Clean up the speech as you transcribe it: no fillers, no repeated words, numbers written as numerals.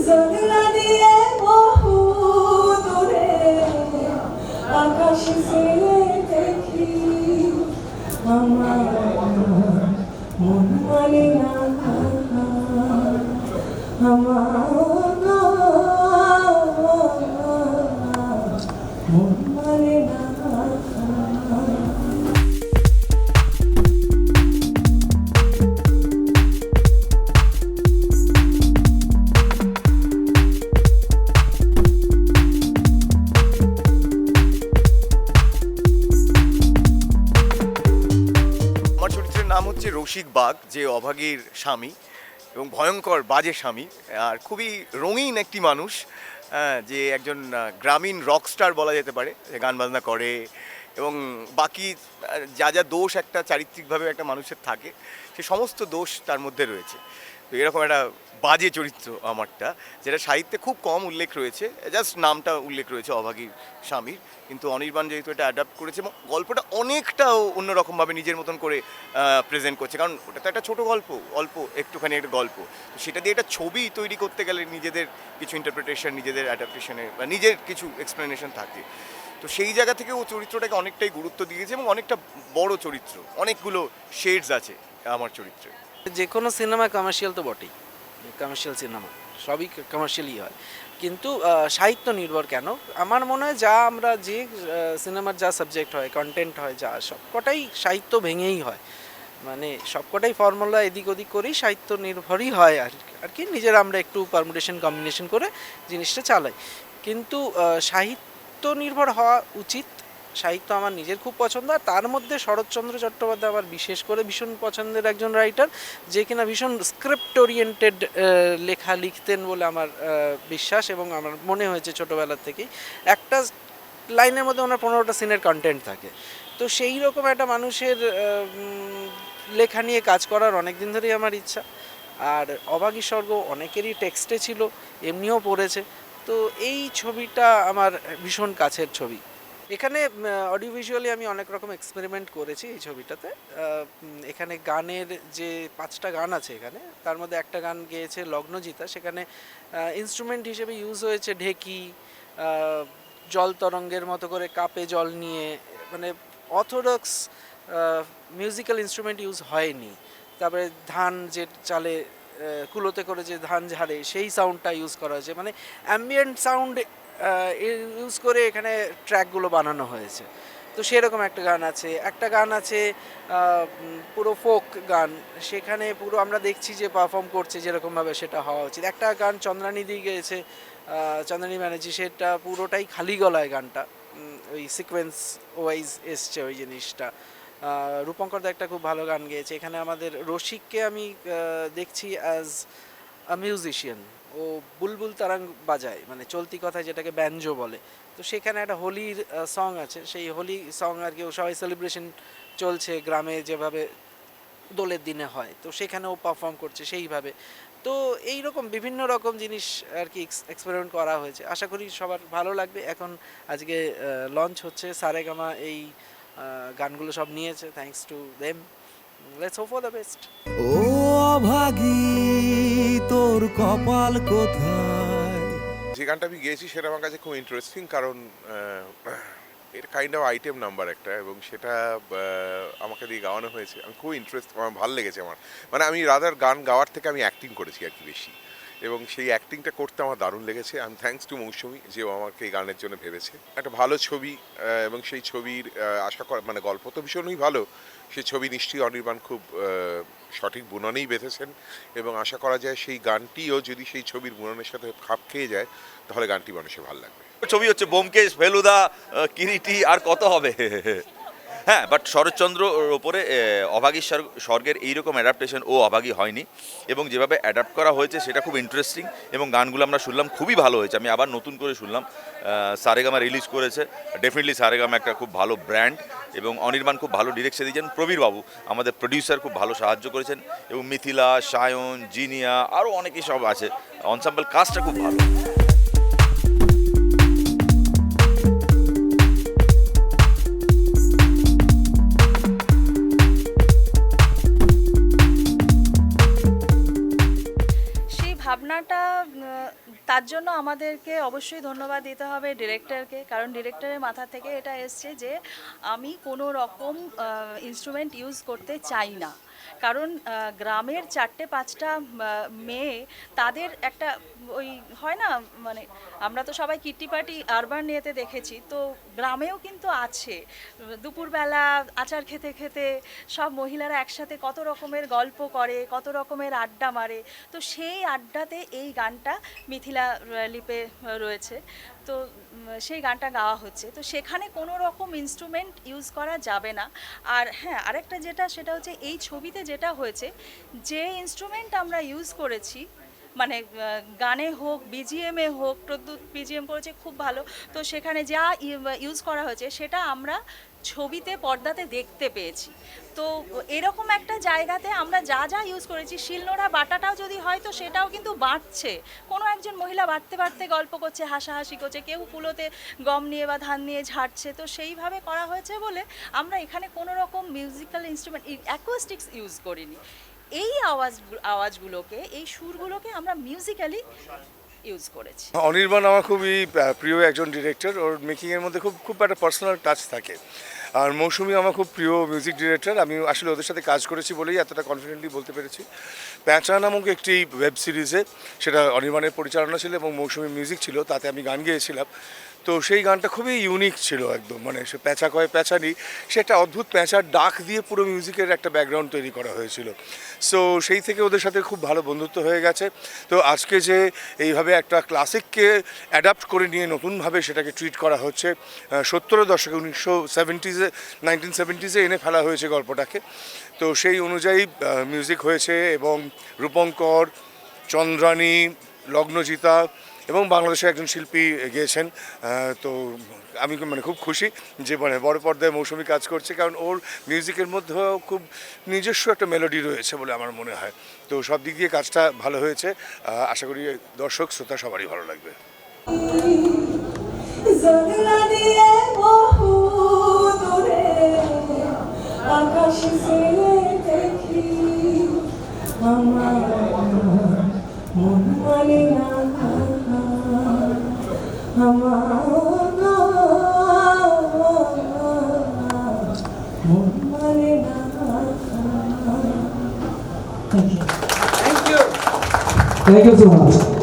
জানলা দিয়ে বহু দূরে আকাশ চেয়ে দেখি আমার মন মানে না আমার মন মানে না। আমার চরিত্রের নাম হচ্ছে রসিক বাঘ, যে অভাগীর স্বামী এবং ভয়ঙ্কর বাজে স্বামী, আর খুবই রঙিন একটি মানুষ, যে একজন গ্রামীণ রকস্টার বলা যেতে পারে, যে গান বাজনা করে এবং বাকি যা যা দোষ একটা চারিত্রিকভাবে একটা মানুষের থাকে সে সমস্ত দোষ তার মধ্যে রয়েছে। তো এরকম একটা বাজে চরিত্র আমারটা, যেটা সাহিত্যে খুব কম উল্লেখ রয়েছে, জাস্ট নামটা উল্লেখ রয়েছে অভাগীর স্বামীর, কিন্তু অনির্বাণ যেহেতু এটা অ্যাডাপ্ট করেছে এবং গল্পটা অনেকটা অন্যরকমভাবে নিজের মতন করে প্রেজেন্ট করছে, কারণ ওটা তো একটা ছোটো গল্প, অল্প একটুখানি একটা গল্প, তো সেটা দিয়ে একটা ছবি তৈরি করতে গেলে নিজেদের কিছু ইন্টারপ্রিটেশন, নিজেদের অ্যাডাপ্টেশনে বা নিজের কিছু এক্সপ্লেনেশন থাকে। তো সেই জায়গা থেকে ও চরিত্রটাকে অনেকটাই গুরুত্ব দিয়েছে এবং অনেকটা বড় চরিত্র, অনেকগুলো শেডস আছে আমার চরিত্রে। যে কোনো সিনেমা কমার্শিয়াল তো বটেই, কমার্শিয়াল সিনেমা সবই কমার্শিয়ালই হয়, কিন্তু সাহিত্য নির্ভর কেন, আমার মনে হয় যা আমরা যে সিনেমার যা সাবজেক্ট হয়, কন্টেন্ট হয়, যা সবকটাই সাহিত্য ভেঙেই হয়, মানে সবকটাই ফর্মুলা এদিক ওদিক করেই সাহিত্য নির্ভরই হয় আর কি নিজের আমরা একটু পারমুটেশন কম্বিনেশন করে জিনিসটা চালাই, কিন্তু সাহিত্য নির্ভর হওয়া উচিত। সাহিত্য আমার নিজের খুব পছন্দ, আর তার মধ্যে শরৎচন্দ্র চট্টোপাধ্যায় আমার বিশেষ করে ভীষণ পছন্দের একজন রাইটার, যে কিনা ভীষণ স্ক্রিপ্ট ওরিয়েন্টেড লেখা লিখতেন বলে আমার বিশ্বাস, এবং আমার মনে হয়েছে ছোটোবেলার থেকেই একটা লাইনের মধ্যে ওনার 15টা সিনের কন্টেন্ট থাকে। তো সেই রকম একটা মানুষের লেখা নিয়ে কাজ করার অনেক দিন ধরেই আমার ইচ্ছা। আর অভাগী স্বর্গ অনেকেরই টেক্সটে ছিল, এমনিও পড়েছে, তো এই ছবিটা আমার ভীষণ কাছের ছবি। এখানে অডিও ভিজুয়ালি আমি অনেক রকম এক্সপেরিমেন্ট করেছি এই ছবিটাতে। এখানে গানের যে 5টা গান আছে এখানে, তার মধ্যে একটা গান গেয়েছে লগ্নজিতা, সেখানে ইনস্ট্রুমেন্ট হিসেবে ইউজ হয়েছে ঢেকি, জল তরঙ্গের মতো করে কাপে জল নিয়ে, মানে অর্থোডক্স মিউজিক্যাল ইনস্ট্রুমেন্ট ইউজ হয়নি। তারপরে ধান যে চালে কুলোতে করে যে ধান ঝাড়ে সেই সাউন্ডটা ইউজ করা হয়েছে, মানে অ্যাম্বিয়েন্ট সাউন্ড ইউজ করে এখানে ট্র্যাকগুলো বানানো হয়েছে। তো সেরকম একটা গান আছে, একটা গান আছে পুরো ফোক গান, সেখানে পুরো আমরা দেখছি যে পারফর্ম করছে যেরকমভাবে সেটা হওয়া উচিত। একটা গান চন্দ্রানী দিয়ে গেয়েছে, চন্দ্রানী ব্যানার্জি, সেটা পুরোটাই খালি গলায় গানটা, ওই সিকোয়েন্স ওয়াইজ এসছে ওই জিনিসটা। রূপঙ্কর দা একটা খুব ভালো গান গেয়েছে। এখানে আমাদের রসিককে আমি দেখছি অ্যাজ আ মিউজিশিয়ান, ও বুলবুল তারাং বাজায়, মানে চলতি কথায় যেটাকে ব্যাঞ্জো বলে। তো সেখানে একটা হোলির সং আছে, সেই হোলি সং আর কি সবাই সেলিব্রেশন চলছে গ্রামে যেভাবে দোলের দিনে হয়, তো সেখানেও পারফর্ম করছে সেইভাবে। তো এই রকম বিভিন্ন রকম জিনিস আর কি এক্সপেরিমেন্ট করা হয়েছে, আশা করি সবার ভালো লাগবে। এখন আজকে লঞ্চ হচ্ছে, সারেগামা এই গানগুলো সব নিয়েছে, thanks to them, let's hope for the best. ও অভাগী তোর কপাল কোথায়। যে গানটা আমি গেয়েছি সেটা আমার কাছে খুব ইন্টারেস্টিং, কারণ এটা কাইন্ড অফ আইটেম নাম্বার একটা, এবং সেটা আমাকে দিয়ে গাওয়ানো হয়েছে। আমি খুব আমার ভালো লেগেছে আমার, মানে আমি রাদার গান গাওয়ার থেকে আমি অ্যাক্টিং করেছি আর কি বেশি, এবং সেই অ্যাক্টিংটা করতে আমার দারুণ লেগেছে। আমি থ্যাঙ্কস টু মৌসুমী যে ও আমাকে এই গানের জন্য ভেবেছে। একটা ভালো ছবি, এবং সেই ছবির আশা করা, মানে গল্প তো ভীষণই ভালো, সেই ছবি নিশ্চয়ই অনির্বাণ খুব সঠিক বুননেই বেঁধেছেন, এবং আশা করা যায় সেই গানটিও যদি সেই ছবির বুননের সাথে খাপ খেয়ে যায় তাহলে গানটি মানুষের ভালো লাগবে। ছবি হচ্ছে ব্যোমকেশ, ফেলুদা, কিরিটি, আর কত হবে। হ্যাঁ, বাট শরৎচন্দ্রর ওপরে অভাগী স্বর্গের এইরকম অ্যাডাপ্টেশন ও অভাগী হয়নি, এবং যেভাবে অ্যাডাপ্ট করা হয়েছে সেটা খুব ইন্টারেস্টিং, এবং গানগুলো আমরা শুনলাম খুবই ভালো হয়েছে। আমি আবার নতুন করে শুনলাম, সারেগামা রিলিজ করেছে, ডেফিনেটলি সারেগামা একটা খুব ভালো ব্র্যান্ড, এবং অনির্বাণ খুব ভালো ডিরেকশন দিয়েছেন, প্রবীর বাবু আমাদের প্রডিউসার খুব ভালো সাহায্য করেছেন, এবং মিথিলা, সায়ন, জিনিয়া, আরও অনেকেই সব আছে, অনসাম্বল কাস্টটা খুব ভালো। ভাবনাটা তার জন্য আমাদেরকে অবশ্যই ধন্যবাদ দিতে হবে ডিরেক্টরকে, কারণ ডিরেক্টরের মাথা থেকে এটা এসছে যে আমি কোনো রকম ইনস্ট্রুমেন্ট ইউজ করতে চাই না। কারণ গ্রামের 4-5টা মেয়ে, তাদের একটা ওই হয় না, মানে আমরা তো সবাই কিট্টি পার্টি আরবান নিয়েতে দেখেছি, তো গ্রামেও কিন্তু আছে দুপুরবেলা আচার খেতে খেতে সব মহিলারা একসাথে কত রকমের গল্প করে, কত রকমের আড্ডা মারে। তো সেই আড্ডাতে এই গানটা মিথিলা লিপে রয়েছে, তো সেই গানটা গাওয়া হচ্ছে। তো সেখানে কোনো রকম ইনস্ট্রুমেন্ট ইউজ করা যাবে না। আর হ্যাঁ, আরেকটা যেটা, সেটা হচ্ছে এই ছবিতে যেটা হয়েছে, যে ইনস্ট্রুমেন্ট আমরা ইউজ করেছি, মানে গানে হোক, বিজিএমে হোক, প্রদ্যুৎ বিজিএম করেছে খুব ভালো, তো সেখানে যা ইউজ করা হয়েছে সেটা আমরা ছবিতে পর্দাতে দেখতে পেয়েছি। তো এরকম একটা জায়গাতে আমরা যা যা ইউজ করেছি, শিলনোড়া বাটাটাও যদি হয় তো সেটাও কিন্তু বাটছে, কোনো একজন মহিলা বাটতে বাটতে গল্প করছে, হাসাহাসি করছে, কেউ কুলোতে গম নিয়ে বা ধান নিয়ে ঝাড়ছে। তো সেইভাবে করা হয়েছে বলে আমরা এখানে কোনো রকম মিউজিক্যাল ইনস্ট্রুমেন্ট, অ্যাকোস্টিক্স ইউজ করিনি। এই আওয়াজগুলোকে, এই সুরগুলোকে আমরা মিউজিক্যালি ইউজ করেছি। অনির্বাণ আমার খুবই প্রিয় একজন ডিরেক্টর, ওর মেকিংয়ের মধ্যে খুব খুব একটা পার্সোনাল টাচ থাকে। আর মৌসুমী আমার খুব প্রিয় মিউজিক ডিরেক্টর, আমি আসলে ওদের সাথে কাজ করেছি বলেই এতটা কনফিডেন্টলি বলতে পেরেছি। প্যাঁচা নামক একটি ওয়েব সিরিজে, সেটা অনির্বাণের পরিচালনা ছিল এবং মৌসুমী মিউজিক ছিল, তাতে আমি গান গেয়েছিলাম। তো সেই গানটা খুবই ইউনিক ছিল একদম, মানে সে প্যাঁচা কয় প্যাঁচানি, সে একটা অদ্ভুত প্যাঁচার ডাক দিয়ে পুরো মিউজিকের একটা ব্যাকগ্রাউন্ড তৈরি করা হয়েছিল। সো সেই থেকে ওদের সাথে খুব ভালো বন্ধুত্ব হয়ে গেছে। তো আজকে যে এইভাবে একটা ক্লাসিককে অ্যাডাপ্ট করে নিয়ে নতুনভাবে সেটাকে ট্রিট করা হচ্ছে, 70-এর দশকে 1970-এ এনে ফেলা হয়েছে গল্পটাকে। তো সেই অনুযায়ী মিউজিক হয়েছে এবং রূপঙ্কর, চন্দ্রানী, লগ্নজিতা এবং বাংলাদেশের একজন শিল্পী গেয়েছেন। তো আমি মানে খুব খুশি যে মানে বড় পর্দায় মৌসুমী কাজ করছে, কারণ ওর মিউজিকের মধ্যেও খুব নিজস্ব একটা মেলোডি রয়েছে বলে আমার মনে হয়। তো সব দিক দিয়ে কাজটা ভালো হয়েছে, আশা করি দর্শক শ্রোতা সবারই ভালো লাগবে। জানলা দিয়ে বহু দূরে আকাশ ছেয়ে দেখি, আমার মন মানে না, আমার মন মানে না। Thank you so much.